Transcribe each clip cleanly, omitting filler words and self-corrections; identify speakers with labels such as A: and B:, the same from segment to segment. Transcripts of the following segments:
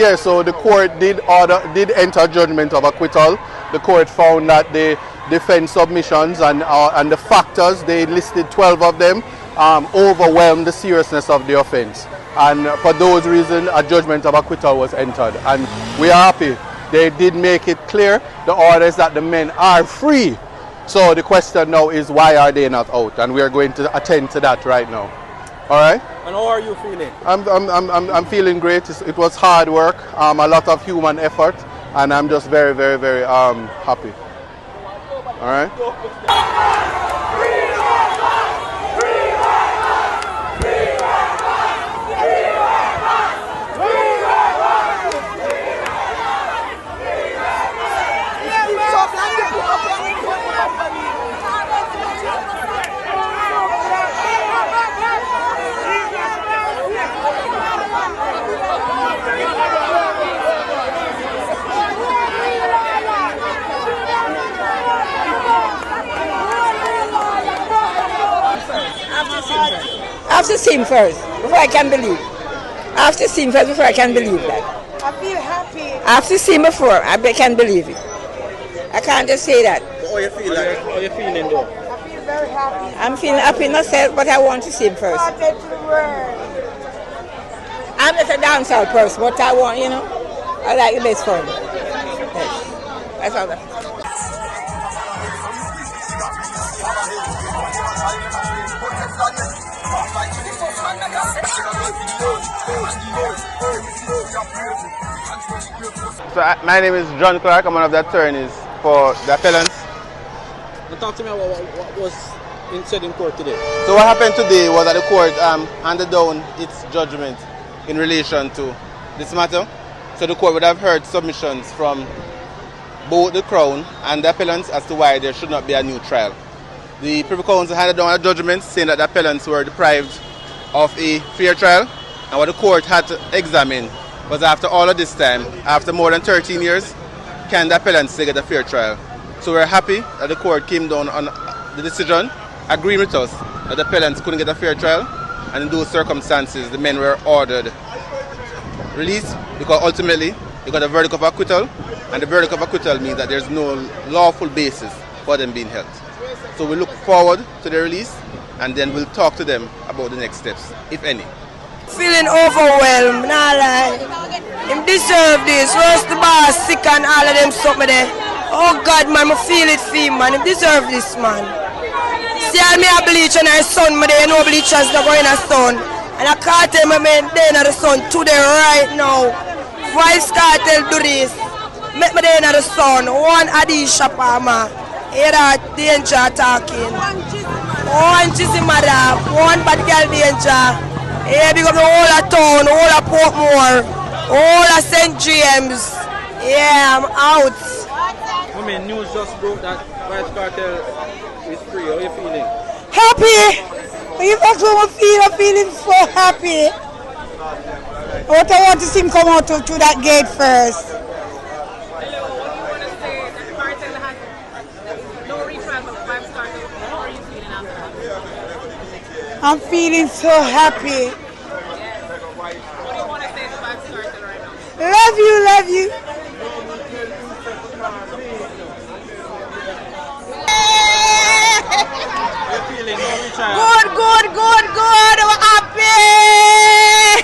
A: Yeah, so the court did enter judgment of acquittal. The court found that the defense submissions and the factors, they listed 12 of them, overwhelmed the seriousness of the offense. And for those reasons, a judgment of acquittal was entered. And we are happy. They did make it clear, the orders, that the men are free. So the question now is, why are they not out? And we are going to attend to that right now. All right?
B: And how are you feeling?
A: I'm feeling great. It was hard work, a lot of human effort, and I'm just very, very, very happy. All right?
C: I have to see him first before I can believe. I have to see him first before I can believe that.
D: I feel happy.
C: I have to see him before I can believe it. I can't just say that.
B: How you feel like? How you feeling though?
D: I feel very happy.
C: I'm feeling happy myself, but I want to see him first. I'm not a dancehall person, but I want, I like the best fun. Yes. That's all that.
A: So my name is John Clark. I'm one of the attorneys for the appellants.
B: Now talk to me about what was said in court today.
A: So what happened today was that the court handed down its judgment in relation to this matter. So the court would have heard submissions from both the Crown and the appellants as to why there should not be a new trial. The Privy Council handed down a judgment saying that the appellants were deprived of a fair trial, and what the court had to examine was, after all of this time, after more than 13 years, can the appellants still get a fair trial? So we're happy that the court came down on the decision, agreeing with us that the appellants couldn't get a fair trial, and in those circumstances the men were ordered released, because ultimately they got a verdict of acquittal, and the verdict of acquittal means that there's no lawful basis for them being held. So we look forward to their release, and then we'll talk to them about the next steps, if any.
D: Feeling overwhelmed, nah lie. Him deserve this. Roast the boss sick and all of them something there. Oh God, man, I feel it for him, man. Him deserve this, man. See, all me a bleach and I son, me there, no bleachers not going a son. And I can't tell my man, they not the son today, right now. Why Kartel do this? Make me there not the son. One Adi Shapama. Hear that danger talking. One Chizzy Mother. One bad girl danger. Yeah, big up the whole of town, the whole of Portmore, the whole of St. James. Yeah, I'm out.
B: I mean, news just broke that Vice Kartel is free. How are you feeling?
D: Happy! If that's what I feel, I'm feeling so happy. What I want to see him come out to that gate first. I'm feeling so happy.
E: What do you want to say to Vice Kartel right now?
D: Love you, love you. Good, good, good, good. I'm happy.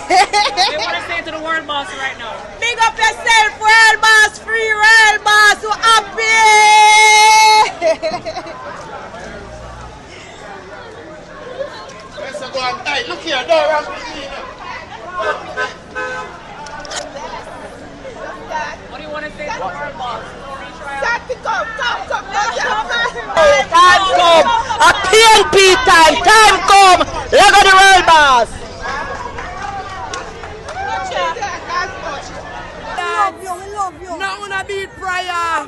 E: What do you want to say to the world boss right now?
D: Big up yourself, world boss, free world boss. I'm happy.
A: Look here, don't
E: What do you want to say to the world boss?
D: Time come. A PNP time. Time come. Look at the world boss. Love you. No one beat prior.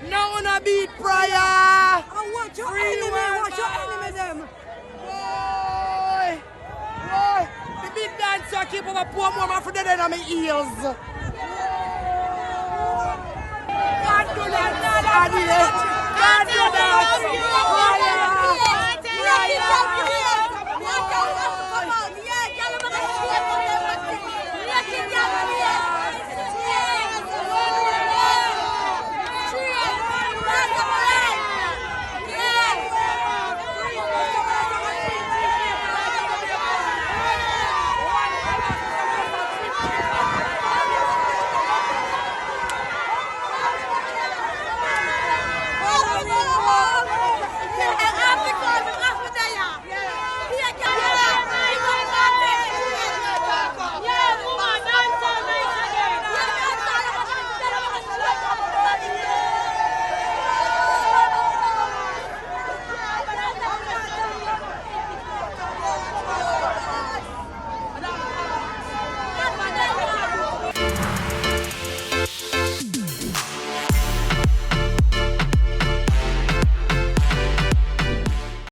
D: No one beat prior. Watch your enemy. Watch your enemy them. Boy. Boy. The big dancer keep over poor mama for dead on my heels. God do that. God do that.